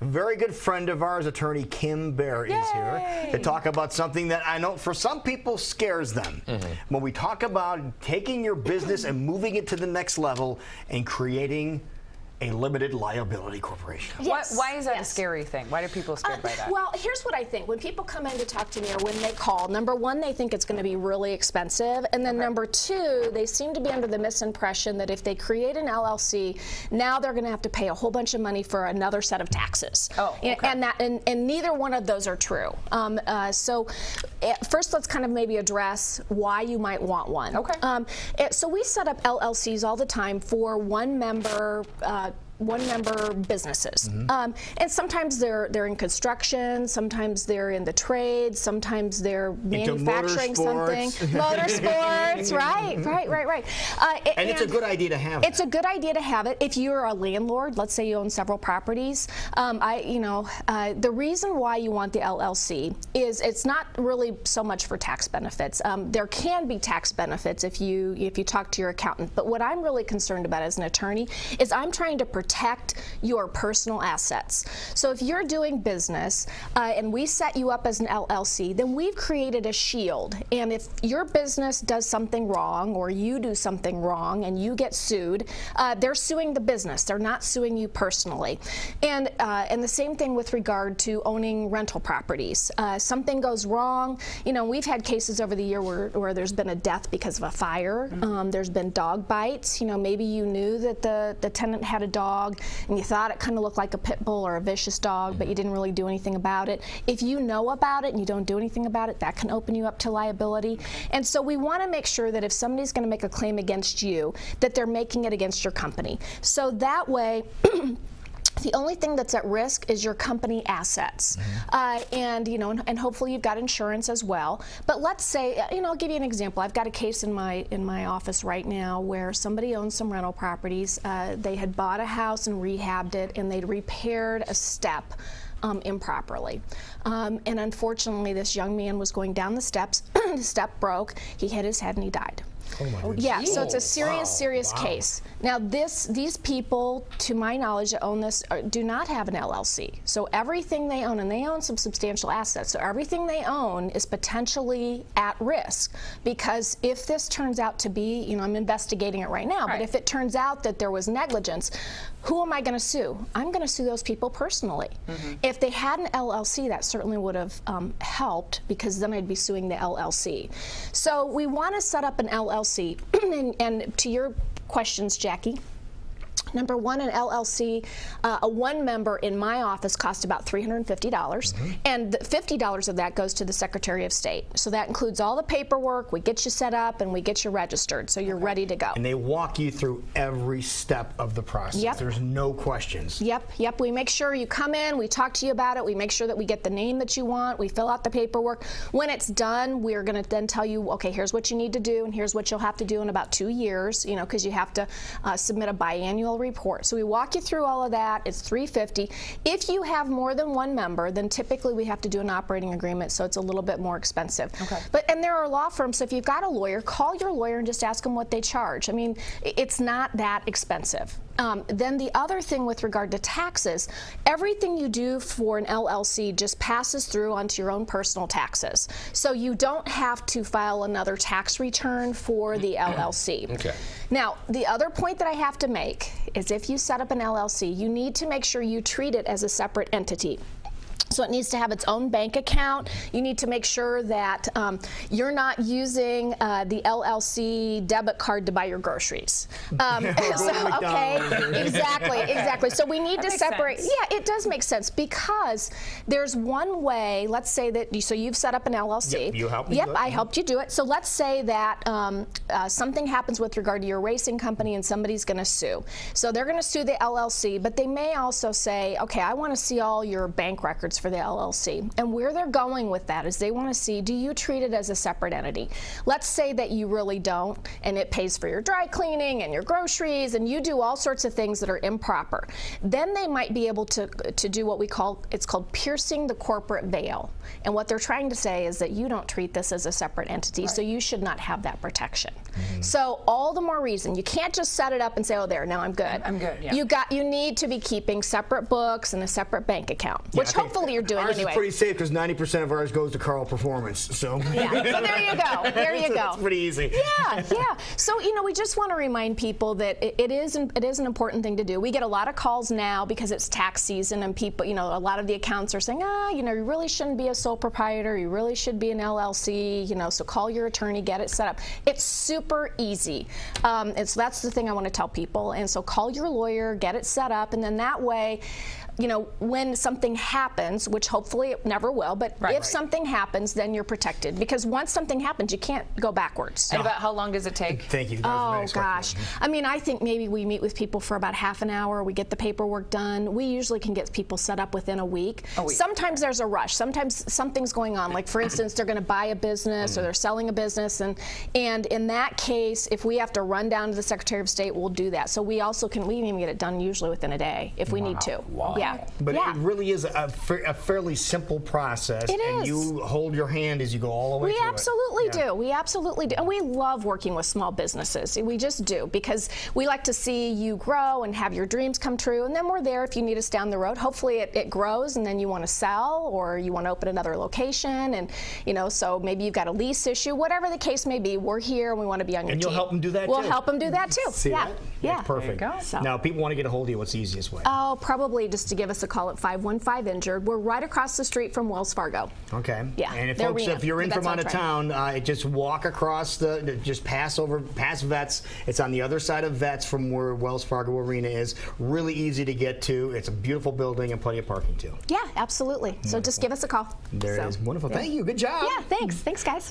very good friend of ours, Attorney Kim Baer, is here to talk about something that I know for some people scares them. When we talk about taking your business and moving it to the next level and creating a limited liability corporation. Yes. Why is that a scary thing? Why are people scared by that? Well, here's what I think. When people come in to talk to me or when they call, number one, they think it's going to be really expensive. And then number two, they seem to be under the misimpression that if they create an LLC, now they're going to have to pay a whole bunch of money for another set of taxes. Oh, okay. And neither one of those are true. So first, let's kind of maybe address why you might want one. Okay. So we set up LLCs all the time for one-member businesses. And sometimes they're in construction, sometimes they're in the trades, sometimes they're manufacturing something. Motorsports, right. And it's a good idea to have It's a good idea to have it. If you're a landlord, let's say you own several properties, the reason why you want the LLC is it's not really so much for tax benefits. There can be tax benefits if you talk to your accountant, but what I'm really concerned about as an attorney is I'm trying to protect your personal assets. So if you're doing business and we set you up as an LLC, then we've created a shield. And if your business does something wrong or you do something wrong and you get sued, they're suing the business. They're not suing you personally. And the same thing with regard to owning rental properties. Something goes wrong. We've had cases over the year where there's been a death because of a fire. There's been dog bites. Maybe you knew that the tenant had a dog and you thought it kind of looked like a pit bull or a vicious dog, but you didn't really do anything about it. If you know about it and you don't do anything about it, that can open you up to liability. And so we want to make sure that if somebody's going to make a claim against you, that they're making it against your company. So that way, the only thing that's at risk is your company assets, and hopefully you've got insurance as well. But let's say, I'll give you an example. I've got a case in my office right now where somebody owns some rental properties. They had bought a house and rehabbed it, and they'd repaired a step improperly. And unfortunately, this young man was going down the steps. The step broke. He hit his head and he died. Oh my goodness. Yeah, so it's a serious case. Now, these people, to my knowledge, that own this do not have an LLC. So everything they own, and they own some substantial assets, so everything they own is potentially at risk. Because if this turns out to be, I'm investigating it right now, but if it turns out that there was negligence, who am I going to sue? I'm going to sue those people personally. If they had an LLC, that certainly would have helped, because then I'd be suing the LLC. So we want to set up an LLC. And to your questions, Jackie, number one, an LLC, a one member in my office costs about $350, and $50 of that goes to the Secretary of State. So that includes all the paperwork. We get you set up and we get you registered, so you're ready to go. And they walk you through every step of the process. There's no questions. Yep. We make sure you come in, we talk to you about it, we make sure that we get the name that you want, we fill out the paperwork. When it's done, we're going to then tell you, okay, here's what you need to do, and here's what you'll have to do in about 2 years, because you have to submit a biannual report. So we walk you through all of that. It's $350. If you have more than one member, then typically we have to do an operating agreement, so it's a little bit more expensive. And there are law firms, so if you've got a lawyer, call your lawyer and just ask them what they charge. I mean, it's not that expensive. Then the other thing with regard to taxes, everything you do for an LLC just passes through onto your own personal taxes. So you don't have to file another tax return for the LLC. Now, the other point that I have to make is if you set up an LLC, you need to make sure you treat it as a separate entity. So it needs to have its own bank account. You need to make sure that you're not using the LLC debit card to buy your groceries. Exactly. So we need to separate. Sense. Yeah, it does make sense, because there's one way. Let's say that you've set up an LLC. Yep, you helped me. Yep, I helped you do it. So let's say that something happens with regard to your racing company and somebody's going to sue. So they're going to sue the LLC, but they may also say, okay, I want to see all your bank records for the LLC. And where they're going with that is they want to see, do you treat it as a separate entity? Let's say that you really don't, and it pays for your dry cleaning and your groceries, and you do all sorts of things that are improper. Then they might be able to do what we call, it's called piercing the corporate veil. And what they're trying to say is that you don't treat this as a separate entity, so you should not have that protection. So all the more reason, you can't just set it up and say, oh, there, now I'm good. I'm good, yeah. You need to be keeping separate books and a separate bank account, which hopefully you're doing ours anyway. Ours is pretty safe because 90% of ours goes to Carl Performance. So yeah, so there you go. There you go. That's pretty easy. Yeah, yeah. So we just want to remind people that it is an important thing to do. We get a lot of calls now because it's tax season, and people, a lot of the accounts are saying, you really shouldn't be a sole proprietor. You really should be an LLC. So call your attorney, get it set up. It's super easy. That's the thing I want to tell people. And so call your lawyer, get it set up, and then that way, when something happens, which hopefully it never will, but if something happens, then you're protected. Because once something happens, you can't go backwards. And about how long does it take? Thank you. Oh, gosh. I think maybe we meet with people for about half an hour. We get the paperwork done. We usually can get people set up within a week. Sometimes there's a rush. Sometimes something's going on. Like, for instance, they're going to buy a business or they're selling a business. And in that case, if we have to run down to the Secretary of State, we'll do that. So we can even get it done usually within a day if we need to. Wow. Yeah. But it really is a fairly simple process. It and is. you hold your hand as you go all the way through We absolutely it. do. We absolutely do. And we love working with small businesses. We just do, because we like to see you grow and have your dreams come true. And then we're there if you need us down the road. Hopefully it grows and then you want to sell or you want to open another location. And, so maybe you've got a lease issue. Whatever the case may be, we're here and we want to be on your team. And you'll help them do that too. We'll help them do that too. See yeah. that? Yeah. Perfect. There you go. So. Now, if people want to get a hold of you, what's the easiest way? Oh, probably just to give us a call at 515-INJURED. We're right across the street from Wells Fargo. Okay. Yeah. And if you're in from out of town, just walk across just pass Vets. It's on the other side of Vets from where Wells Fargo Arena is. Really easy to get to. It's a beautiful building and plenty of parking too. Yeah, absolutely. So just give us a call. There it is. Wonderful. Yeah. Thank you. Good job. Yeah, thanks. Thanks, guys.